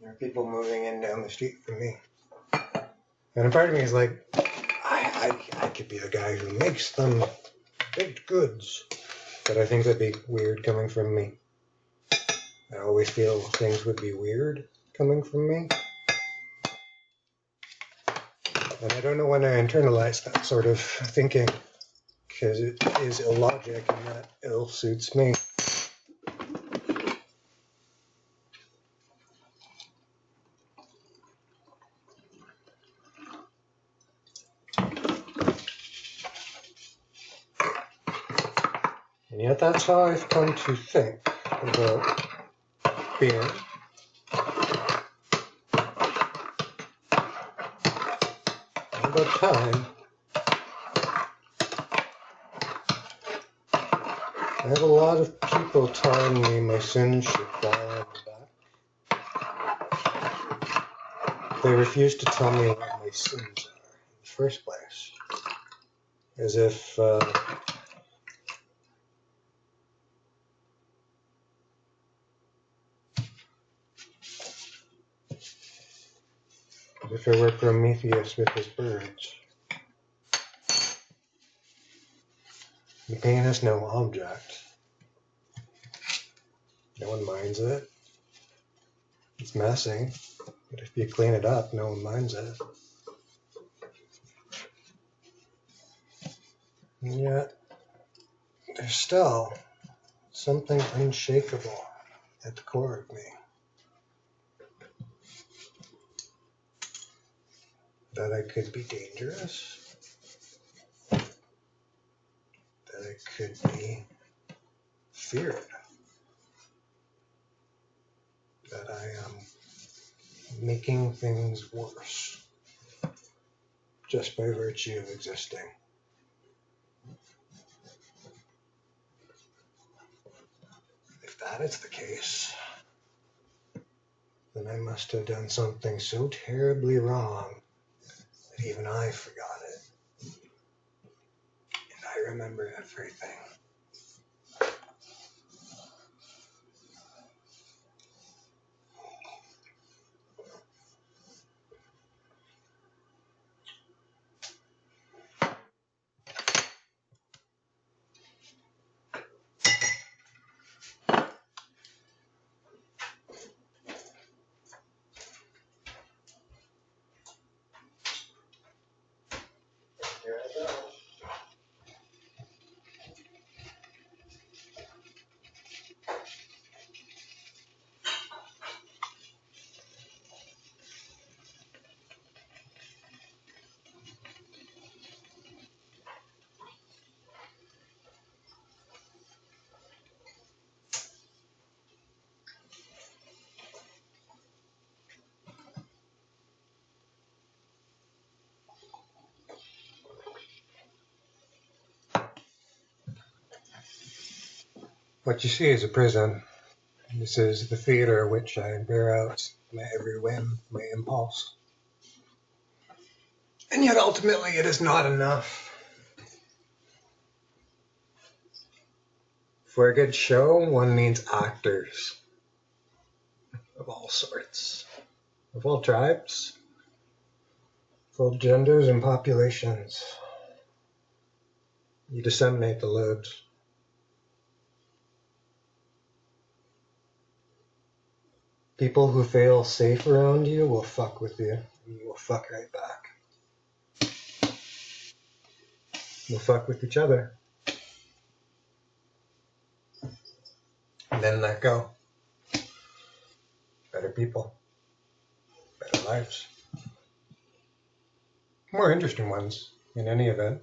There are people moving in down the street from me. And a part of me is like, I could be the guy who makes them baked goods. But I think that'd be weird coming from me. I always feel things would be weird coming from me. And I don't know when I internalize that sort of thinking, because it is illogic and that ill suits me. And yet that's how I've come to think about beer. And about time. I have a lot of people telling me my sins should fall on the back. They refuse to tell me what my sins are in the first place. As if I were Prometheus with his birds. The pain is no object. No one minds it. It's messy, but if you clean it up, no one minds it. And yet, there's still something unshakable at the core of me. That I could be dangerous. That I could be feared. That I am making things worse just by virtue of existing. If that is the case, then I must have done something so terribly wrong that even I forgot it. And I remember everything. Here I go. What you see is a prison. This is the theater which I bear out my every whim, my impulse. And yet ultimately it is not enough. For a good show, one needs actors of all sorts, of all tribes, of all genders and populations. You disseminate the loads. People who feel safe around you will fuck with you, and you will fuck right back. We'll fuck with each other. And then let go. Better people. Better lives. More interesting ones, in any event.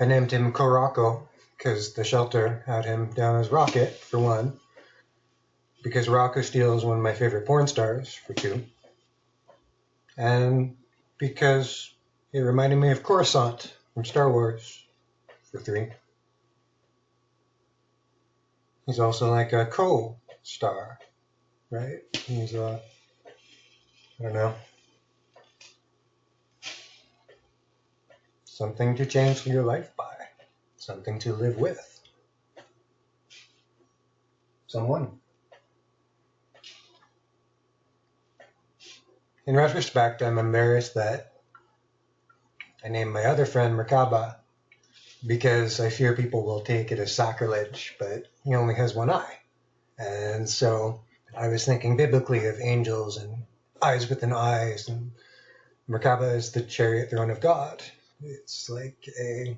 I named him Korako, because the shelter had him down as Rocket, for one. Because Rocco Steele is one of my favorite porn stars, for two. And because it reminded me of Coruscant from Star Wars, for three. He's also like a co-star, right? He's I don't know. Something to change your life by. Something to live with. someone. In retrospect, I'm embarrassed that I named my other friend Merkaba because I fear people will take it as sacrilege, but he only has one eye. And so I was thinking biblically of angels and eyes within eyes, and Merkaba is the chariot throne of God. It's like a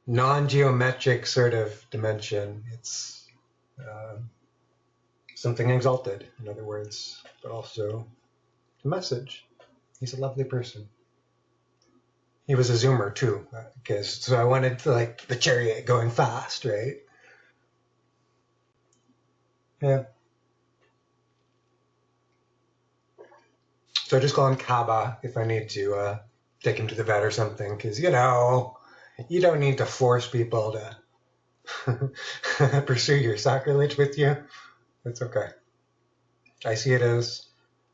non-geometric sort of dimension. It's something exalted, in other words, but also a message. He's a lovely person. He was a zoomer too, because so I wanted like the chariot going fast, right? Yeah. So I just call him Kaba if I need to take him to the vet or something, because you don't need to force people to pursue your sacrilege with you. It's okay. I see it as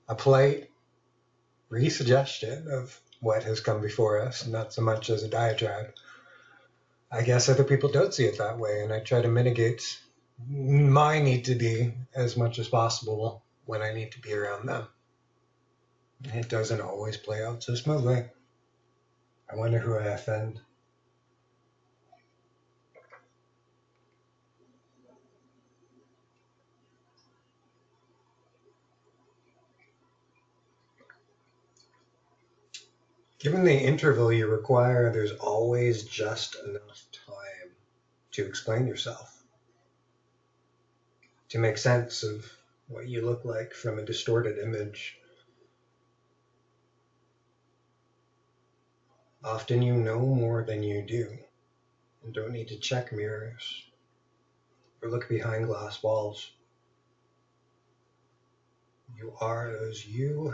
a polite re-suggestion of what has come before us, not so much as a diatribe. I guess other people don't see it that way, and I try to mitigate my need to be as much as possible when I need to be around them. It doesn't always play out so smoothly. I wonder who I offend. Given the interval you require, there's always just enough time to explain yourself, to make sense of what you look like from a distorted image. Often you know more than you do, and don't need to check mirrors or look behind glass walls. You are as you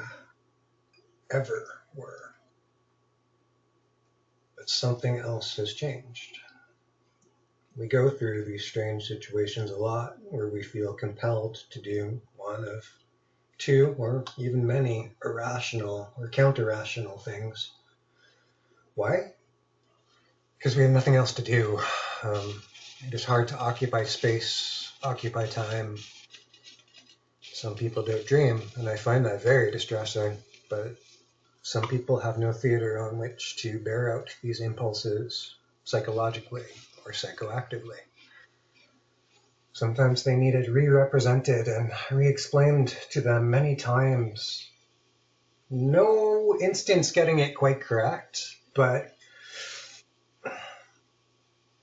ever were, but something else has changed. We go through these strange situations a lot where we feel compelled to do one of two or even many irrational or counter-rational things. Why? Because we have nothing else to do. It is hard to occupy space, occupy time. Some people don't dream, and I find that very distressing, but some people have no theater on which to bear out these impulses psychologically or psychoactively. Sometimes they need it re-represented and re-explained to them many times. No instance getting it quite correct, but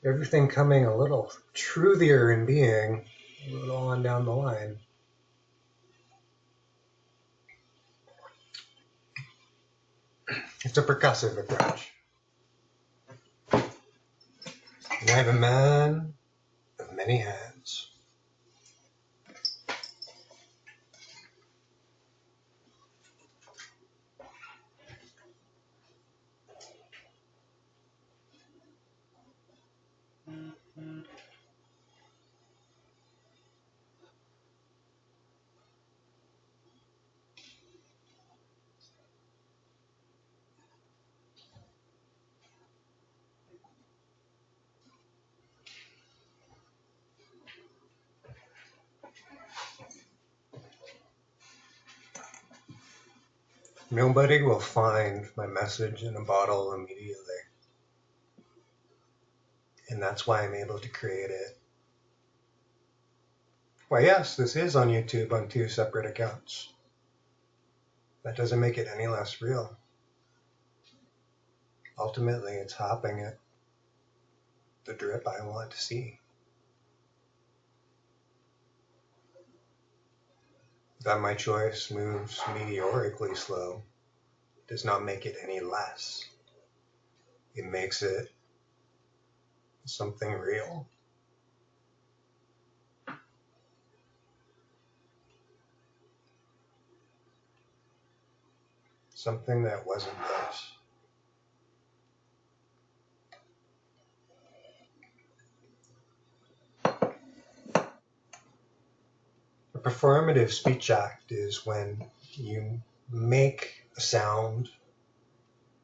everything coming a little truthier in being a little on down the line. It's a percussive approach. And I have a man of many hands. Nobody will find my message in a bottle immediately. And that's why I'm able to create it. Why, yes, this is on YouTube on 2 separate accounts. That doesn't make it any less real. Ultimately, it's hopping at the drip I want to see. That my choice moves meteorically slow does not make it any less. It makes it something real. Something that wasn't this. A performative speech act is when you make a sound,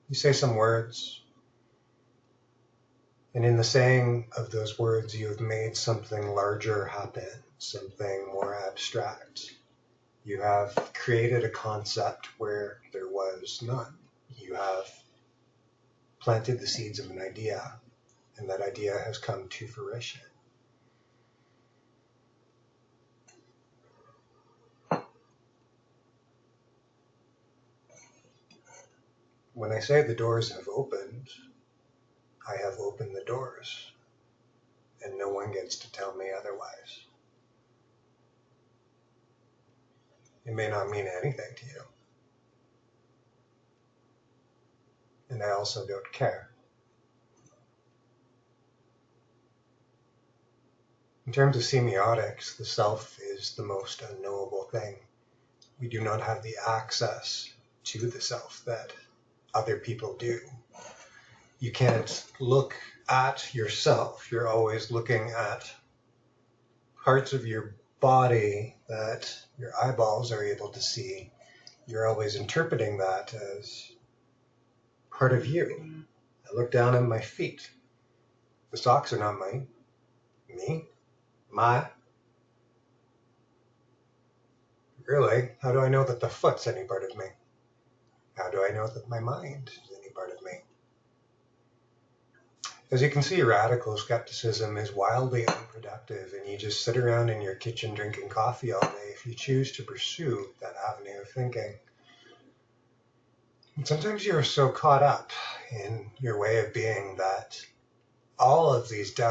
you say some words, And in the saying of those words, you have made something larger happen, something more abstract. You have created a concept where there was none. You have planted the seeds of an idea, and that idea has come to fruition. When I say the doors have opened, I have opened the doors, and no one gets to tell me otherwise. It may not mean anything to you, and I also don't care. In terms of semiotics, the self is the most unknowable thing. We do not have the access to the self that other people do. You can't look at yourself. You're always looking at parts of your body that your eyeballs are able to see. You're always interpreting that as part of you. I look down at my feet. The socks are not mine. Me? My? Really? How do I know that the foot's any part of me? How do I know that my mind is any part of me? As you can see, radical skepticism is wildly unproductive, and you just sit around in your kitchen drinking coffee all day if you choose to pursue that avenue of thinking. And sometimes you're so caught up in your way of being that all of these doubts